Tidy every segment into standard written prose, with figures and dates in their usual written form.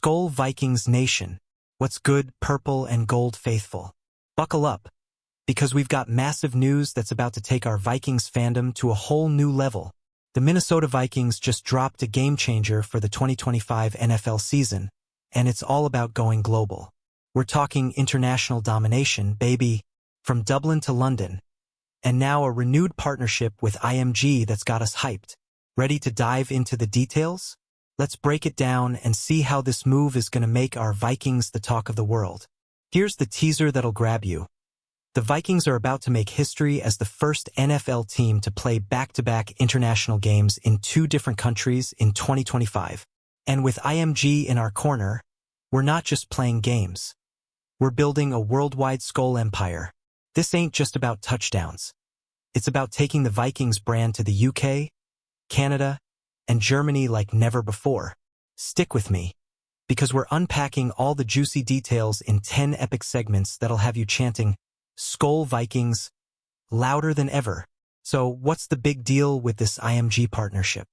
Skol Vikings Nation. What's good, purple and gold faithful? Buckle up, because we've got massive news that's about to take our Vikings fandom to a whole new level. The Minnesota Vikings just dropped a game-changer for the 2025 NFL season, and it's all about going global. We're talking international domination, baby, from Dublin to London. And now a renewed partnership with IMG that's got us hyped. Ready to dive into the details? Let's break it down and see how this move is going to make our Vikings the talk of the world. Here's the teaser that'll grab you. The Vikings are about to make history as the first NFL team to play back-to-back international games in 2 different countries in 2025. And with IMG in our corner, we're not just playing games. We're building a worldwide Skol empire. This ain't just about touchdowns. It's about taking the Vikings brand to the UK, Canada, and Germany like never before. Stick with me, because we're unpacking all the juicy details in 10 epic segments that'll have you chanting, Skol Vikings, louder than ever. So what's the big deal with this IMG partnership?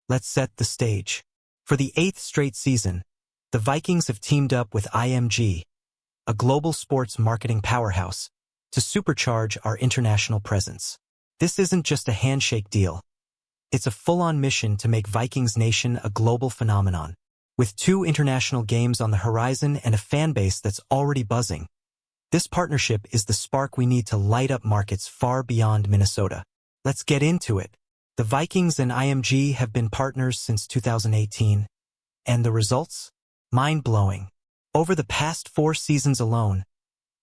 Let's set the stage. For the 8th straight season, the Vikings have teamed up with IMG, a global sports marketing powerhouse, to supercharge our international presence. This isn't just a handshake deal. It's a full-on mission to make Vikings Nation a global phenomenon. With 2 international games on the horizon and a fan base that's already buzzing, this partnership is the spark we need to light up markets far beyond Minnesota. Let's get into it. The Vikings and IMG have been partners since 2018, and the results? Mind-blowing. Over the past 4 seasons alone,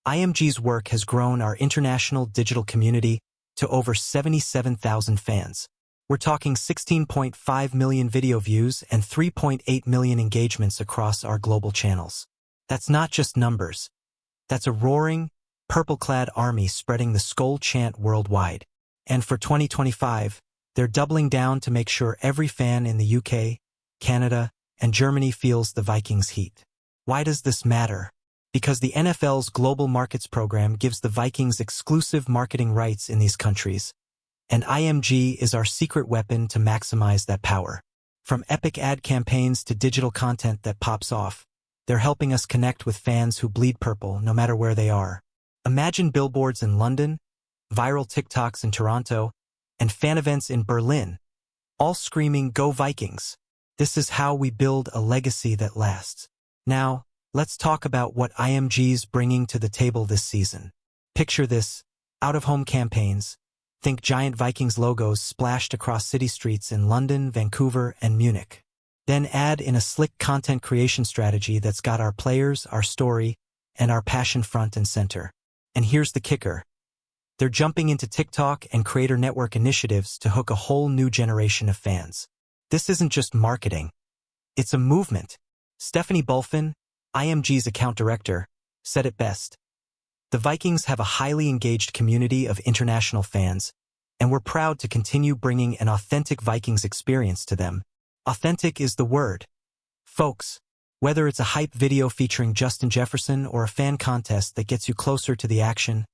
IMG's work has grown our international digital community to over 77,000 fans. We're talking 16.5 million video views and 3.8 million engagements across our global channels. That's not just numbers. That's a roaring, purple-clad army spreading the Skol chant worldwide. And for 2025, they're doubling down to make sure every fan in the UK, Canada, and Germany feels the Vikings heat. Why does this matter? Because the NFL's Global Markets program gives the Vikings exclusive marketing rights in these countries, and IMG is our secret weapon to maximize that power. From epic ad campaigns to digital content that pops off, they're helping us connect with fans who bleed purple no matter where they are. Imagine billboards in London, viral TikToks in Toronto, and fan events in Berlin, all screaming, "Go Vikings!" This is how we build a legacy that lasts. Now, let's talk about what IMG's bringing to the table this season. Picture this, out-of-home campaigns. Think giant Vikings logos splashed across city streets in London, Vancouver, and Munich. Then add in a slick content creation strategy that's got our players, our story, and our passion front and center. And here's the kicker. They're jumping into TikTok and creator network initiatives to hook a whole new generation of fans. This isn't just marketing. It's a movement. Stephanie Bulfin, IMG's account director, said it best. The Vikings have a highly engaged community of international fans, and we're proud to continue bringing an authentic Vikings experience to them. Authentic is the word. Folks, whether it's a hype video featuring Justin Jefferson or a fan contest that gets you closer to the action,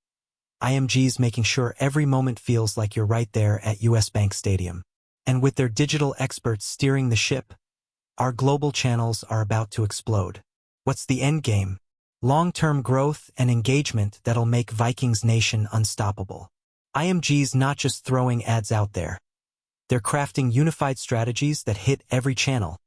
IMG's making sure every moment feels like you're right there at US Bank Stadium. And with their digital experts steering the ship, our global channels are about to explode. What's the end game? Long-term growth and engagement that'll make Vikings Nation unstoppable. IMG's not just throwing ads out there. They're crafting unified strategies that hit every channel,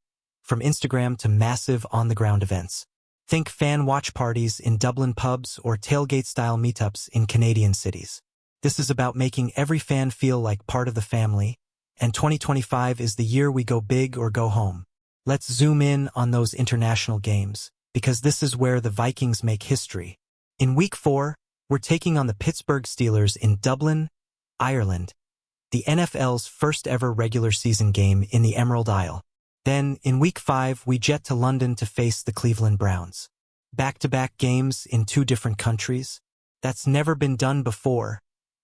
from Instagram to massive on-the-ground events. Think fan watch parties in Dublin pubs or tailgate-style meetups in Canadian cities. This is about making every fan feel like part of the family, and 2025 is the year we go big or go home. Let's zoom in on those international games, because this is where the Vikings make history. In Week 4, we're taking on the Pittsburgh Steelers in Dublin, Ireland, the NFL's first ever regular season game in the Emerald Isle. Then, in Week 5, we jet to London to face the Cleveland Browns. Back-to-back games in 2 different countries? That's never been done before,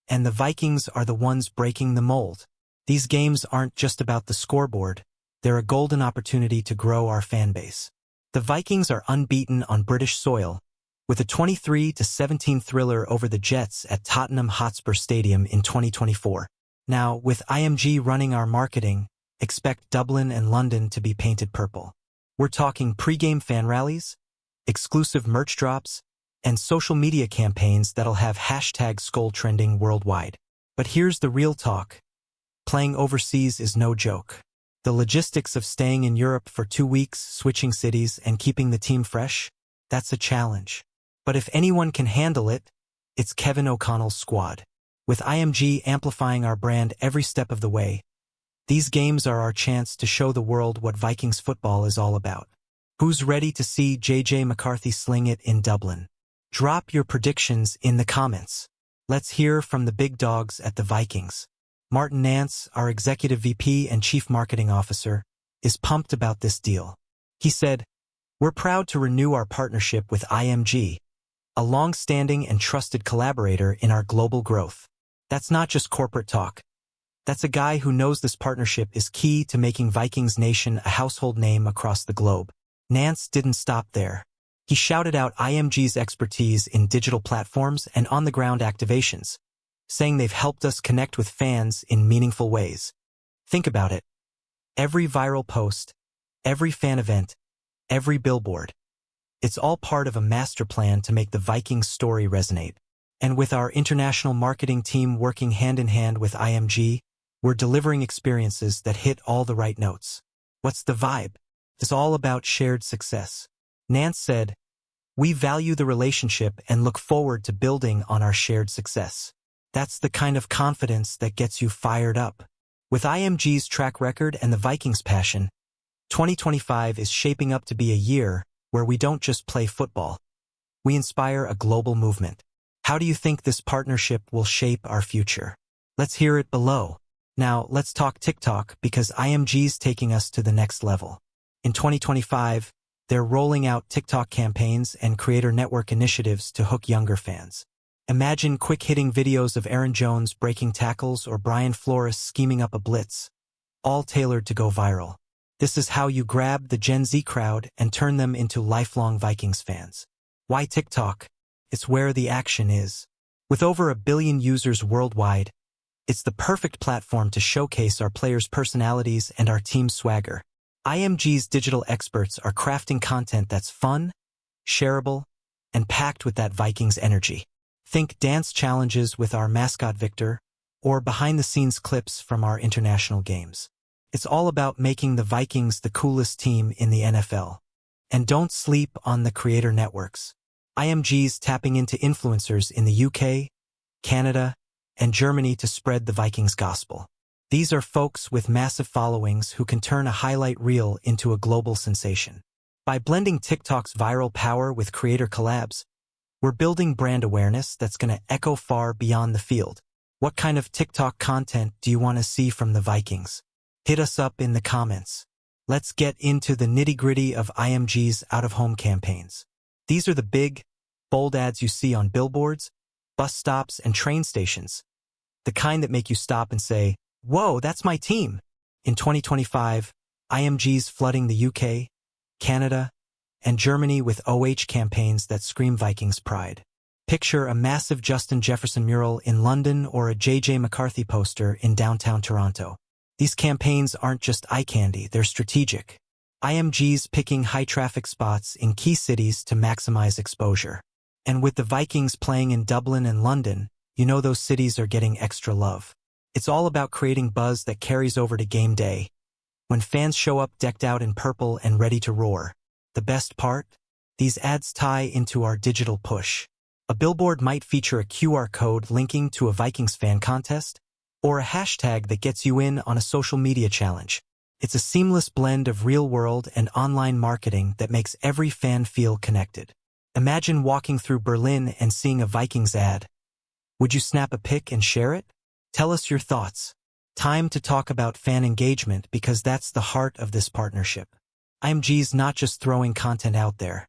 and the Vikings are the ones breaking the mold. These games aren't just about the scoreboard, they're a golden opportunity to grow our fan base. The Vikings are unbeaten on British soil, with a 23-17 thriller over the Jets at Tottenham Hotspur Stadium in 2024. Now, with IMG running our marketing, expect Dublin and London to be painted purple. We're talking pre-game fan rallies, exclusive merch drops, and social media campaigns that'll have hashtag Skol trending worldwide. But here's the real talk. Playing overseas is no joke. The logistics of staying in Europe for 2 weeks, switching cities, and keeping the team fresh, that's a challenge. But if anyone can handle it, it's Kevin O'Connell's squad. With IMG amplifying our brand every step of the way, these games are our chance to show the world what Vikings football is all about. Who's ready to see JJ McCarthy sling it in Dublin? Drop your predictions in the comments. Let's hear from the big dogs at the Vikings. Martin Nance, our Executive VP and Chief Marketing Officer, is pumped about this deal. He said, "We're proud to renew our partnership with IMG, a long-standing and trusted collaborator in our global growth." That's not just corporate talk. That's a guy who knows this partnership is key to making Vikings Nation a household name across the globe. Nance didn't stop there. He shouted out IMG's expertise in digital platforms and on-the-ground activations, saying they've helped us connect with fans in meaningful ways. Think about it. Every viral post, every fan event, every billboard. It's all part of a master plan to make the Vikings story resonate. And with our international marketing team working hand-in-hand with IMG, we're delivering experiences that hit all the right notes. What's the vibe? It's all about shared success. Nance said, "We value the relationship and look forward to building on our shared success." That's the kind of confidence that gets you fired up. With IMG's track record and the Vikings' passion, 2025 is shaping up to be a year where we don't just play football. We inspire a global movement. How do you think this partnership will shape our future? Let's hear it below. Now, let's talk TikTok because IMG's taking us to the next level. In 2025, they're rolling out TikTok campaigns and creator network initiatives to hook younger fans. Imagine quick-hitting videos of Aaron Jones breaking tackles or Brian Flores scheming up a blitz, all tailored to go viral. This is how you grab the Gen Z crowd and turn them into lifelong Vikings fans. Why TikTok? It's where the action is. With over 1 billion users worldwide, it's the perfect platform to showcase our players' personalities and our team's swagger. IMG's digital experts are crafting content that's fun, shareable, and packed with that Vikings energy. Think dance challenges with our mascot Victor, or behind-the-scenes clips from our international games. It's all about making the Vikings the coolest team in the NFL. And don't sleep on the creator networks. IMG's tapping into influencers in the UK, Canada, and Germany to spread the Vikings gospel. These are folks with massive followings who can turn a highlight reel into a global sensation. By blending TikTok's viral power with creator collabs, we're building brand awareness that's going to echo far beyond the field. What kind of TikTok content do you want to see from the Vikings? Hit us up in the comments. Let's get into the nitty-gritty of IMG's out-of-home campaigns. These are the big, bold ads you see on billboards, bus stops, and train stations. The kind that make you stop and say, "Whoa, that's my team." In 2025, IMG's flooding the UK, Canada, and Germany with OH campaigns that scream Vikings pride. Picture a massive Justin Jefferson mural in London or a JJ McCarthy poster in downtown Toronto. These campaigns aren't just eye candy, they're strategic. IMG's picking high-traffic spots in key cities to maximize exposure. And with the Vikings playing in Dublin and London, you know those cities are getting extra love. It's all about creating buzz that carries over to game day, when fans show up decked out in purple and ready to roar. The best part? These ads tie into our digital push. A billboard might feature a QR code linking to a Vikings fan contest, or a hashtag that gets you in on a social media challenge. It's a seamless blend of real-world and online marketing that makes every fan feel connected. Imagine walking through Berlin and seeing a Vikings ad. Would you snap a pic and share it? Tell us your thoughts. Time to talk about fan engagement because that's the heart of this partnership. IMG's not just throwing content out there.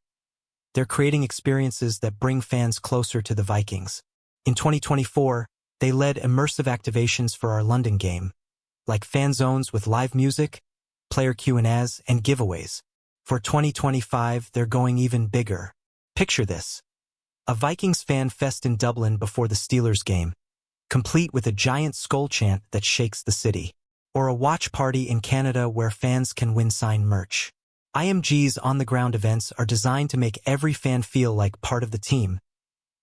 They're creating experiences that bring fans closer to the Vikings. In 2024, they led immersive activations for our London game, like fan zones with live music, player Q&As, and giveaways. For 2025, they're going even bigger. Picture this. A Vikings fan fest in Dublin before the Steelers game, complete with a giant Skol chant that shakes the city. Or a watch party in Canada where fans can win signed merch. IMG's on-the-ground events are designed to make every fan feel like part of the team,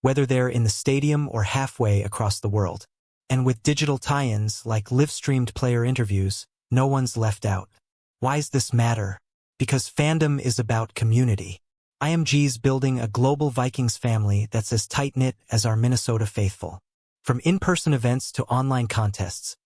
whether they're in the stadium or halfway across the world. And with digital tie-ins like live-streamed player interviews, no one's left out. Why's this matter? Because fandom is about community. IMG's building a global Vikings family that's as tight-knit as our Minnesota faithful. From in-person events to online contests,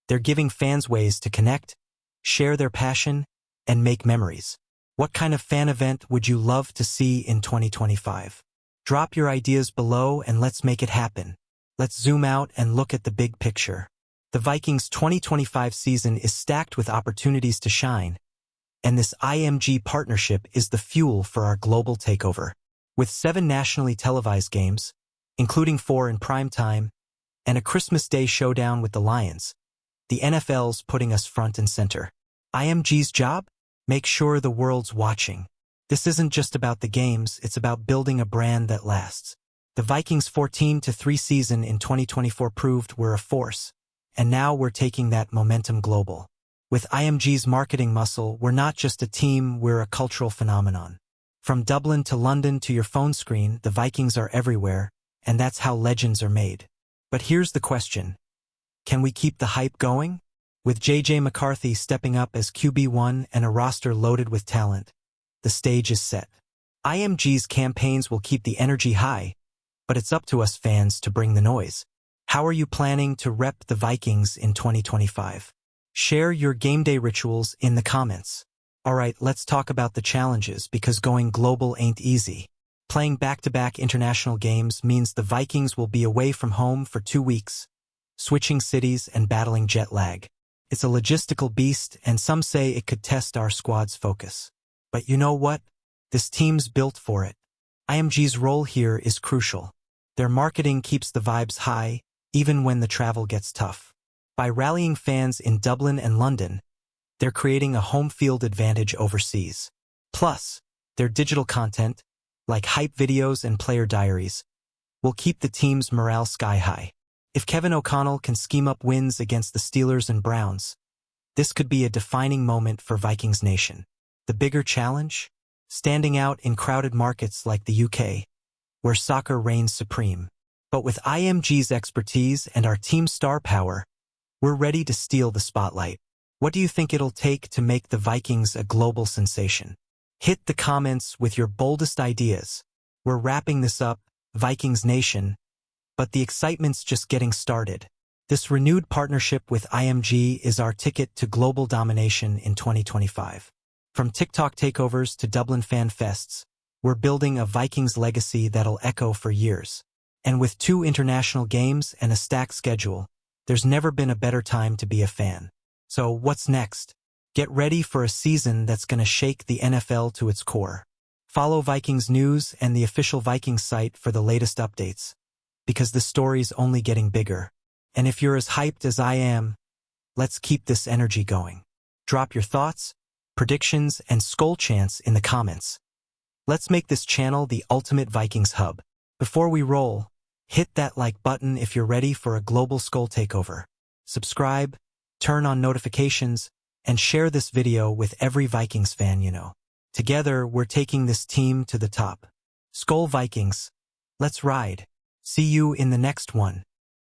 they're giving fans ways to connect, share their passion, and make memories. What kind of fan event would you love to see in 2025? Drop your ideas below and let's make it happen. Let's zoom out and look at the big picture. The Vikings' 2025 season is stacked with opportunities to shine, and this IMG partnership is the fuel for our global takeover. With 7 nationally televised games, including 4 in prime time, and a Christmas Day showdown with the Lions, the NFL's putting us front and center. IMG's job? Make sure the world's watching. This isn't just about the games, it's about building a brand that lasts. The Vikings' 14-3 season in 2024 proved we're a force, and now we're taking that momentum global. With IMG's marketing muscle, we're not just a team, we're a cultural phenomenon. From Dublin to London to your phone screen, the Vikings are everywhere, and that's how legends are made. But here's the question. Can we keep the hype going? With J.J. McCarthy stepping up as QB1 and a roster loaded with talent, the stage is set. IMG's campaigns will keep the energy high, but it's up to us fans to bring the noise. How are you planning to rep the Vikings in 2025? Share your game day rituals in the comments. Alright, let's talk about the challenges because going global ain't easy. Playing back-to-back international games means the Vikings will be away from home for 2 weeks, switching cities and battling jet lag. It's a logistical beast, and some say it could test our squad's focus. But you know what? This team's built for it. IMG's role here is crucial. Their marketing keeps the vibes high, even when the travel gets tough. By rallying fans in Dublin and London, they're creating a home field advantage overseas. Plus, their digital content, like hype videos and player diaries, will keep the team's morale sky high. If Kevin O'Connell can scheme up wins against the Steelers and Browns, this could be a defining moment for Vikings Nation. The bigger challenge? Standing out in crowded markets like the UK, where soccer reigns supreme. But with IMG's expertise and our team's star power, we're ready to steal the spotlight. What do you think it'll take to make the Vikings a global sensation? Hit the comments with your boldest ideas. We're wrapping this up, Vikings Nation, but the excitement's just getting started. This renewed partnership with IMG is our ticket to global domination in 2025. From TikTok takeovers to Dublin fan fests, we're building a Vikings legacy that'll echo for years. And with 2 international games and a stacked schedule, there's never been a better time to be a fan. So what's next? Get ready for a season that's gonna shake the NFL to its core. Follow Vikings News and the official Vikings site for the latest updates, because the story's only getting bigger. And if you're as hyped as I am, let's keep this energy going. Drop your thoughts, predictions, and skull chants in the comments. Let's make this channel the ultimate Vikings hub. Before we roll, hit that like button if you're ready for a global skull takeover. Subscribe, turn on notifications, and share this video with every Vikings fan you know. Together, we're taking this team to the top. Skull Vikings, let's ride. See you in the next one.